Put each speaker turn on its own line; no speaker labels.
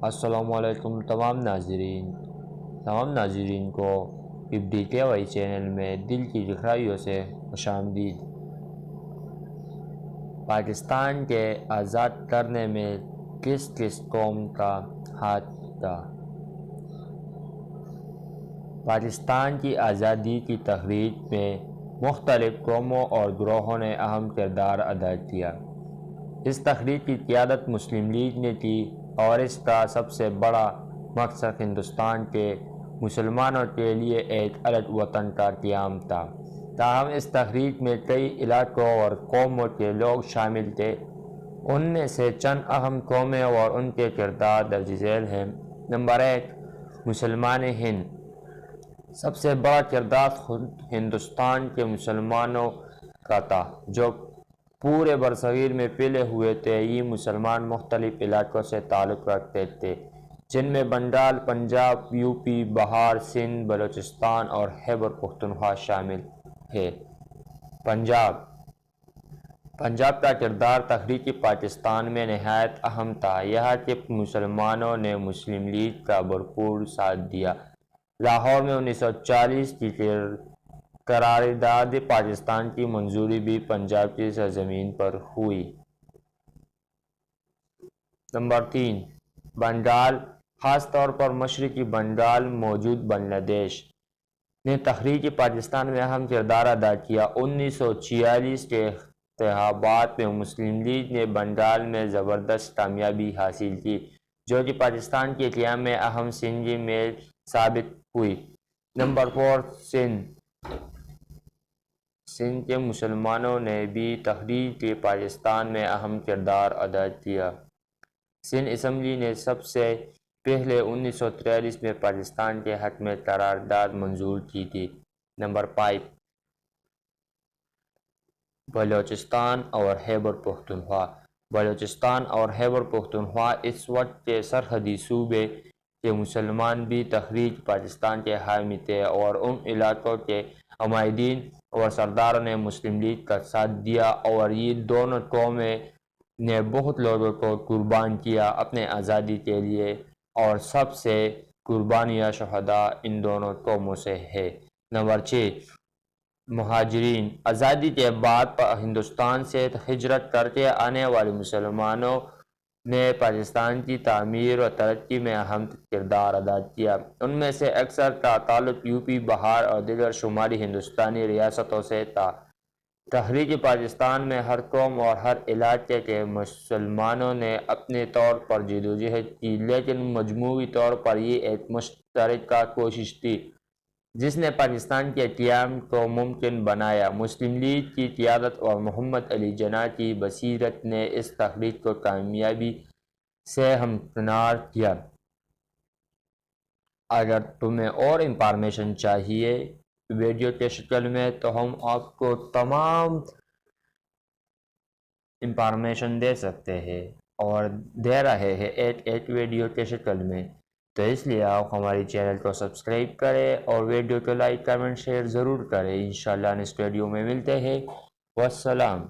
السلام علیکم تمام ناظرین کو PBDKY چینل میں دل کی گہرائیوں سے خوش آمدید۔ پاکستان کے آزاد کرنے میں کس کس قوم کا ہاتھ تھا؟ پاکستان کی آزادی کی تحریک میں مختلف قوموں اور گروہوں نے اہم کردار ادا کیا۔ اس تحریک کی قیادت مسلم لیگ نے کی اور اس کا سب سے بڑا مقصد ہندوستان کے مسلمانوں کے لیے ایک الگ وطن کا قیام تھا۔ تاہم اس تحریک میں کئی علاقوں اور قوموں کے لوگ شامل تھے۔ ان میں سے چند اہم قومیں اور ان کے کردار درج ذیل ہیں۔ نمبر 1، مسلمان ہند۔ سب سے بڑا کردار خود ہندوستان کے مسلمانوں کا تھا جو پورے برصغیر میں پھیلے ہوئے تھے۔ یہ مسلمان مختلف علاقوں سے تعلق رکھتے تھے جن میں بنگال، پنجاب، UP، بہار، سندھ، بلوچستان اور خیبر پختونخوا شامل ہے۔ پنجاب کا کردار تحریک پاکستان میں نہایت اہم تھا۔ یہاں کے مسلمانوں نے مسلم لیگ کا بھرپور ساتھ دیا۔ لاہور میں 1940 کی قرارداد پاکستان کی منظوری بھی پنجاب کی سرزمین پر ہوئی۔ نمبر 3، بنگال، خاص طور پر مشرقی بنگال موجود بنگلہ دیش نے تحریک پاکستان میں اہم کردار ادا کیا۔ 1946 کے انتخابات میں مسلم لیگ نے بنگال میں زبردست کامیابی حاصل کی جو کہ پاکستان کے قیام میں اہم سنگی میل ثابت ہوئی۔ نمبر 4، سندھ کے مسلمانوں نے بھی تحریک پاکستان میں اہم کردار ادا کیا۔ سندھ اسمبلی نے سب سے پہلے 1943 میں پاکستان کے حق میں قرارداد منظور کی تھی۔ نمبر 5، بلوچستان اور خیبر پختونخوا۔ بلوچستان اور خیبر پختونخوا اس وقت کے سرحدی صوبے کے مسلمان بھی تحریک پاکستان کے حامی تھے اور ان علاقوں کے عمائدین اور سرداروں نے مسلم لیگ کا ساتھ دیا اور یہ دونوں قومیں نے بہت لوگوں کو قربان کیا اپنے آزادی کے لیے اور سب سے قربانیاں شہداء ان دونوں قوموں سے ہے۔ نمبر 6، مہاجرین۔ آزادی کے بعد ہندوستان سے ہجرت کر کے آنے والے مسلمانوں نے پاکستان کی تعمیر و ترقی میں اہم کردار ادا کیا۔ ان میں سے اکثر کا تعلق UP، بہار اور دیگر شمالی ہندوستانی ریاستوں سے تھا۔ تحریک پاکستان میں ہر قوم اور ہر علاقے کے مسلمانوں نے اپنے طور پر جدوجہد کی لیکن مجموعی طور پر یہ ایک مشترکہ کوشش تھی جس نے پاکستان کے قیام کو ممکن بنایا۔ مسلم لیگ کی قیادت اور محمد علی جناح کی بصیرت نے اس تحریک کو کامیابی سے ہمکنار کیا۔ اگر تمہیں اور انفارمیشن چاہیے ویڈیو کے شکل میں تو ہم آپ کو تمام انفارمیشن دے سکتے ہیں اور دے رہے ہیں ایک ویڈیو کے شکل میں، تو اس لیے آپ ہماری چینل کو سبسکرائب کریں اور ویڈیو کو لائک، کمنٹ، شیئر ضرور کریں۔ انشاءاللہ نیکسٹ ویڈیو میں ملتے ہیں۔ والسلام۔